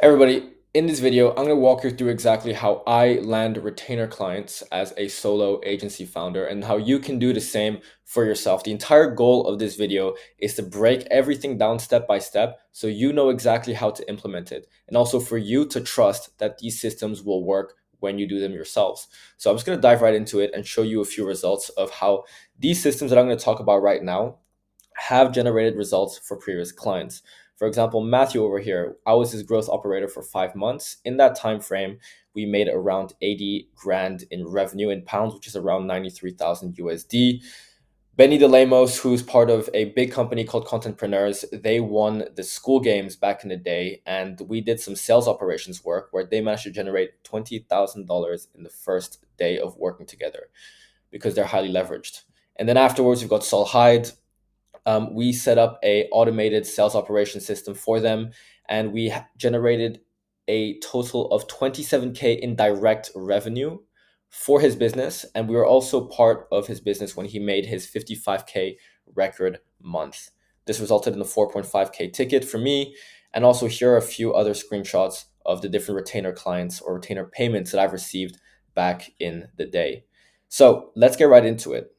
Everybody, in this video, I'm going to walk you through exactly how I land retainer clients as a solo agency founder and how you can do the same for yourself. The entire goal of this video is to break everything down step by step so you know exactly how to implement it, and also for you to trust that these systems will work when you do them yourselves. So I'm just going to dive right into it and show you a few results of how these systems that I'm going to talk about right now have generated results for previous clients. For example, Matthew over here, I was his growth operator for 5 months. In that time frame, we made around 80 grand in revenue in pounds, which is around 93,000 USD. Benny DeLemos, who's part of a big company called Contentpreneurs, they won the school games back in the day, and we did some sales operations work where they managed to generate $20,000 in the first day of working together because they're highly leveraged. And then afterwards, we've got Saul Hyde. We set up a automated sales operation system for them, and we generated a total of 27K in direct revenue for his business. And we were also part of his business when he made his 55K record month. This resulted in a 4.5K ticket for me. And also, here are a few other screenshots of the different retainer clients or retainer payments that I've received back in the day. So let's get right into it.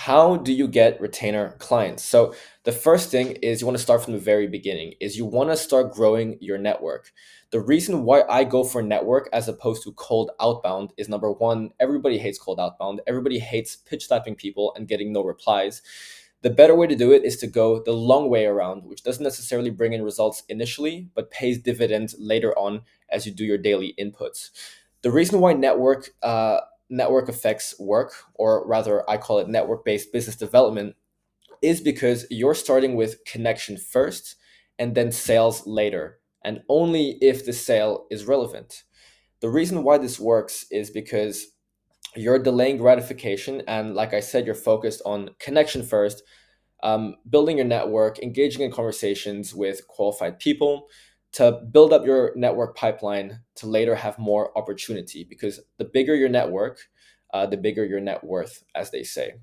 How do you get retainer clients? So the first thing is you want to start from the very beginning, is you want to start growing your network. The reason why I go for network as opposed to cold outbound is, number one, everybody hates cold outbound. Everybody hates pitch slapping people and getting no replies. The better way to do it is to go the long way around, which doesn't necessarily bring in results initially, but pays dividends later on as you do your daily inputs. The reason why network effects work, or rather, I call it network based business development, is because you're starting with connection first and then sales later, and only if the sale is relevant. The reason why this works is because you're delaying gratification, and like I said, you're focused on connection first, building your network, engaging in conversations with qualified people to build up your network pipeline to later have more opportunity. Because the bigger your network, the bigger your net worth, as they say.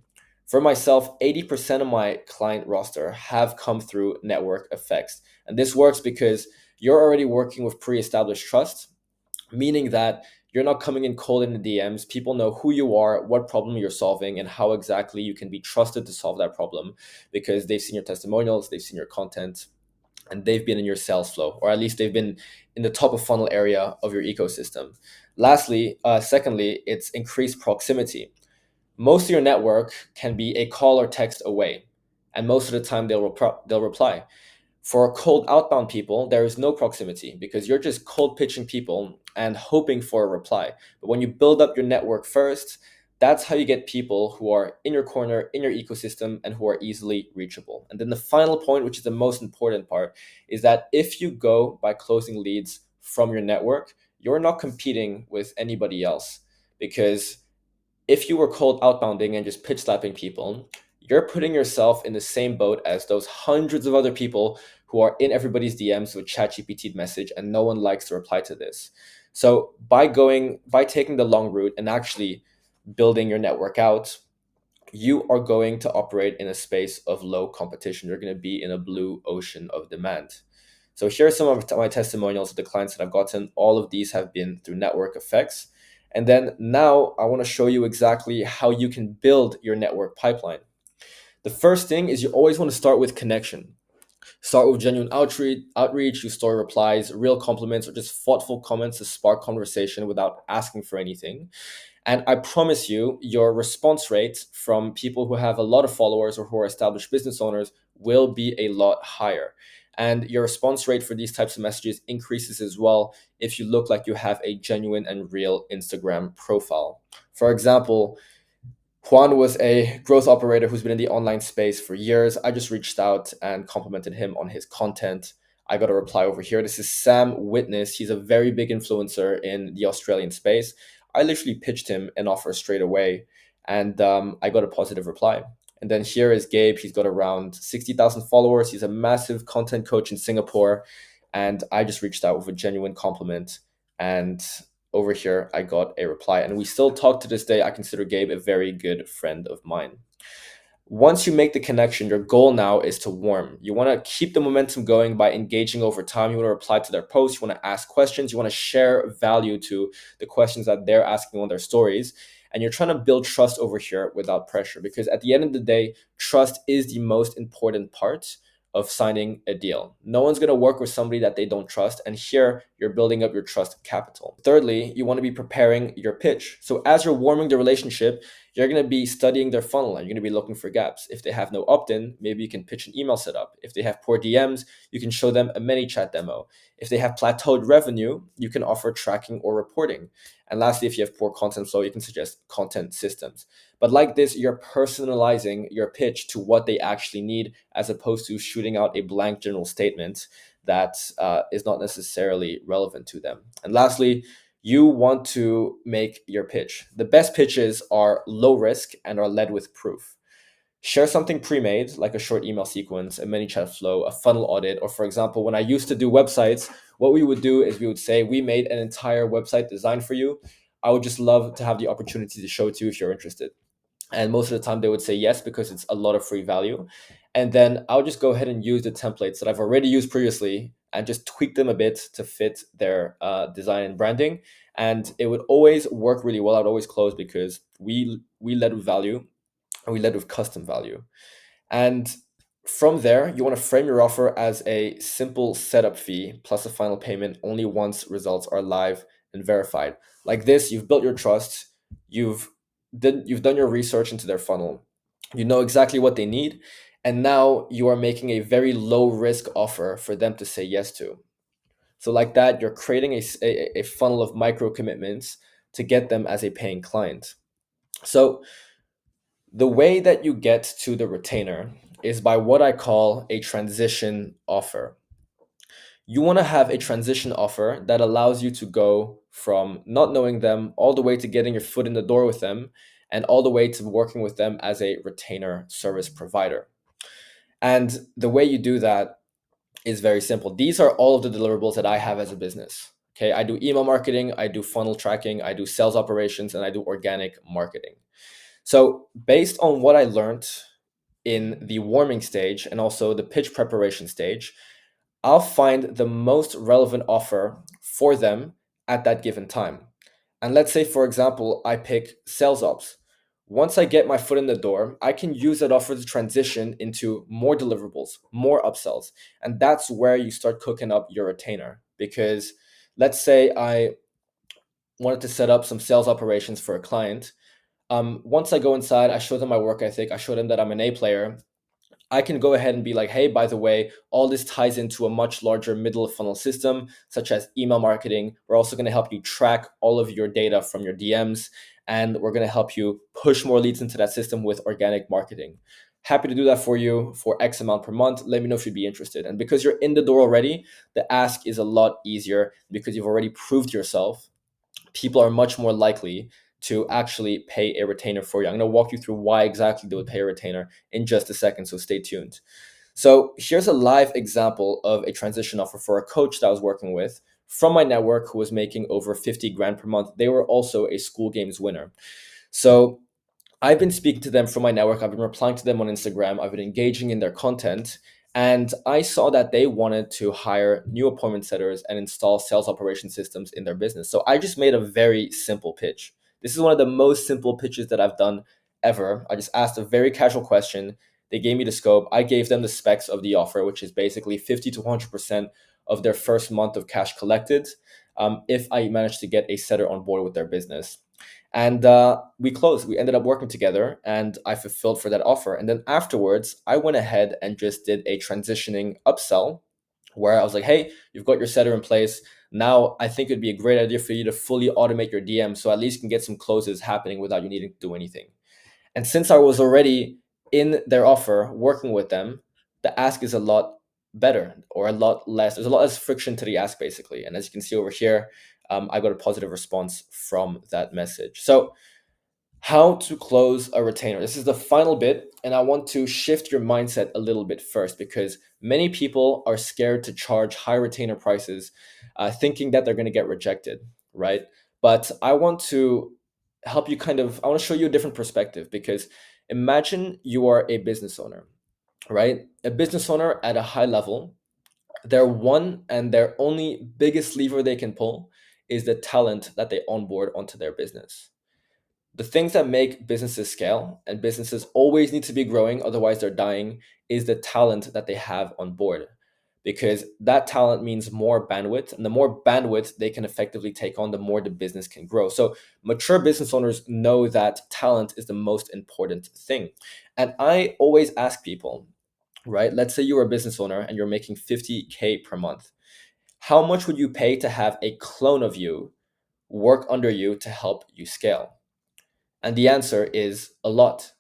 For myself, 80% of my client roster have come through network effects. And this works because you're already working with pre established trust, meaning that you're not coming in cold in the DMs. People know who you are, what problem you're solving, and how exactly you can be trusted to solve that problem because they've seen your testimonials, they've seen your content, and they've been in your sales flow, or at least they've been in the top of funnel area of your ecosystem. Secondly, it's increased proximity. Most of your network can be a call or text away, and most of the time they'll reply. For cold outbound people, there is no proximity because you're just cold pitching people and hoping for a reply. But when you build up your network first, that's how you get people who are in your corner, in your ecosystem, and who are easily reachable. And then the final point, which is the most important part, is that if you go by closing leads from your network, you're not competing with anybody else. Because if you were cold outbounding and just pitch slapping people, you're putting yourself in the same boat as those hundreds of other people who are in everybody's DMs with ChatGPT message, and no one likes to reply to this. So by taking the long route and actually building your network out, you are going to operate in a space of low competition. You're going to be in a blue ocean of demand. So here are some of my testimonials of the clients that I've gotten. All of these have been through network effects. And then now I want to show you exactly how you can build your network pipeline. The first thing is you always want to start with connection. Start with genuine outreach, you store replies, real compliments, or just thoughtful comments to spark conversation without asking for anything. And I promise you, your response rate from people who have a lot of followers or who are established business owners will be a lot higher. And your response rate for these types of messages increases as well if you look like you have a genuine and real Instagram profile. For example, Juan was a growth operator who's been in the online space for years. I just reached out and complimented him on his content. I got a reply over here. This is Sam Witness. He's a very big influencer in the Australian space. I literally pitched him an offer straight away, and I got a positive reply. And then here is Gabe. He's got around 60,000 followers. He's a massive content coach in Singapore. And I just reached out with a genuine compliment. And over here, I got a reply. And we still talk to this day. I consider Gabe a very good friend of mine. Once you make the connection, your goal now is to warm. You want to keep the momentum going by engaging over time. You want to reply to their posts. You want to ask questions. You want to share value to the questions that they're asking on their stories. And you're trying to build trust over here without pressure, because at the end of the day, trust is the most important part of signing a deal. No one's going to work with somebody that they don't trust. And here you're building up your trust capital. Thirdly, you want to be preparing your pitch. So as you're warming the relationship, you're going to be studying their funnel and you're going to be looking for gaps. If they have no opt-in, maybe you can pitch an email setup. If they have poor DMs, you can show them a ManyChat demo. If they have plateaued revenue, you can offer tracking or reporting. And lastly, if you have poor content flow, you can suggest content systems. But like this, you're personalizing your pitch to what they actually need, as opposed to shooting out a blank general statement that is not necessarily relevant to them. And lastly, you want to make your pitch. The best pitches are low risk and are led with proof. Share something pre-made, like a short email sequence, a ManyChat flow, a funnel audit, or for example, when I used to do websites, what we would do is we would say, we made an entire website design for you. I would just love to have the opportunity to show it to you if you're interested. And most of the time they would say yes, because it's a lot of free value. And then I'll just go ahead and use the templates that I've already used previously and just tweak them a bit to fit their design and branding. And it would always work really well. I'd always close because we led with value and we led with custom value. And from there, you want to frame your offer as a simple setup fee plus a final payment only once results are live and verified. Like this, you've built your trust, you've you've done your research into their funnel, you know exactly what they need, and now you are making a very low risk offer for them to say yes to. So like that, you're creating a funnel of micro commitments to get them as a paying client. So the way that you get to the retainer is by what I call a transition offer. You want to have a transition offer that allows you to go from not knowing them all the way to getting your foot in the door with them and all the way to working with them as a retainer service provider. And the way you do that is very simple. These are all of the deliverables that I have as a business. Okay, I do email marketing, I do funnel tracking, I do sales operations, and I do organic marketing. So, based on what I learned in the warming stage and also the pitch preparation stage, I'll find the most relevant offer for them at that given time. And let's say, for example, I pick sales ops. Once I get my foot in the door, I can use that offer to transition into more deliverables, more upsells. And that's where you start cooking up your retainer. Because let's say I wanted to set up some sales operations for a client. Once I go inside, I show them my work ethic, I show them that I'm an A player. I can go ahead and be like, hey, by the way, all this ties into a much larger middle of funnel system, such as email marketing. We're also going to help you track all of your data from your DMs, and we're going to help you push more leads into that system with organic marketing. Happy to do that for you for X amount per month. Let me know if you'd be interested. And because you're in the door already, the ask is a lot easier because you've already proved yourself. People are much more likely to actually pay a retainer for you. I'm going to walk you through why exactly they would pay a retainer in just a second, so stay tuned. So here's a live example of a transition offer for a coach that I was working with from my network who was making over 50 grand per month. They were also a school games winner. So I've been speaking to them from my network. I've been replying to them on Instagram. I've been engaging in their content. And I saw that they wanted to hire new appointment setters and install sales operation systems in their business. So I just made a very simple pitch. This is one of the most simple pitches that I've done ever. I just asked a very casual question. They gave me the scope. I gave them the specs of the offer, which is basically 50 to 100% of their first month of cash collected, if I managed to get a setter on board with their business. And we closed. We ended up working together, and I fulfilled for that offer. And then afterwards, I went ahead and just did a transitioning upsell where I was like, hey, you've got your setter in place. Now I think it'd be a great idea for you to fully automate your DM so at least you can get some closes happening without you needing to do anything. And since I was already in their offer working with them, the ask is a lot better or a lot less. There's a lot less friction to the ask, basically. And as you can see over here, I got a positive response from that message. So, how to close a retainer. This is the final bit, and I want to shift your mindset a little bit first because many people are scared to charge high retainer prices, thinking that they're going to get rejected, right? But I want to help you I want to show you a different perspective because Imagine you are a business owner, right? A business owner at a high level, their one and their only biggest lever they can pull is the talent that they onboard onto their business. The things that make businesses scale, and businesses always need to be growing, otherwise they're dying, is the talent that they have on board. Because that talent means more bandwidth, and the more bandwidth they can effectively take on, the more the business can grow. So, mature business owners know that talent is the most important thing. And I always ask people, right? Let's say you're a business owner and you're making 50K per month. How much would you pay to have a clone of you work under you to help you scale? And the answer is a lot.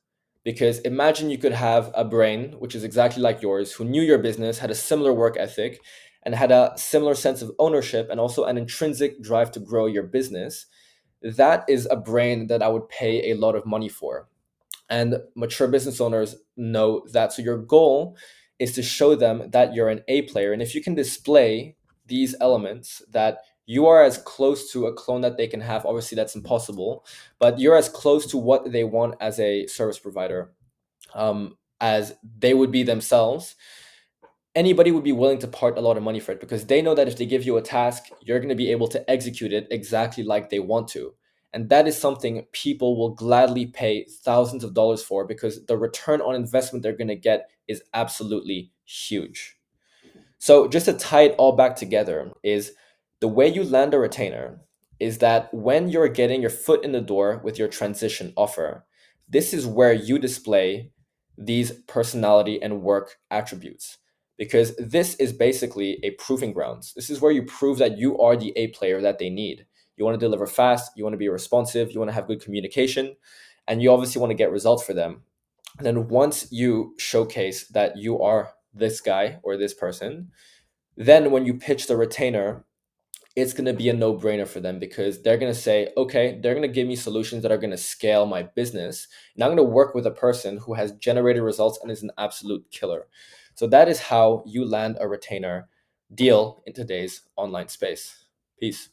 Because imagine you could have a brain, which is exactly like yours, who knew your business, had a similar work ethic, and had a similar sense of ownership and also an intrinsic drive to grow your business. That is a brain that I would pay a lot of money for. And mature business owners know that. So your goal is to show them that you're an A player. And if you can display these elements, that you are as close to a clone that they can have, obviously that's impossible, but you're as close to what they want as a service provider as they would be themselves, anybody would be willing to part a lot of money for it, because they know that if they give you a task, you're going to be able to execute it exactly like they want to. And that is something people will gladly pay thousands of dollars for, because the return on investment they're going to get is absolutely huge. So just to tie it all back together, is the way you land a retainer is that when you're getting your foot in the door with your transition offer, this is where you display these personality and work attributes, because this is basically a proving grounds. This is where you prove that you are the A player that they need. You want to deliver fast, you want to be responsive, you want to have good communication, and you obviously want to get results for them. And then once you showcase that you are this guy or this person, then when you pitch the retainer, it's going to be a no-brainer for them, because they're going to say, okay, they're going to give me solutions that are going to scale my business, and I'm going to work with a person who has generated results and is an absolute killer. So that is how you land a retainer deal in today's online space. Peace.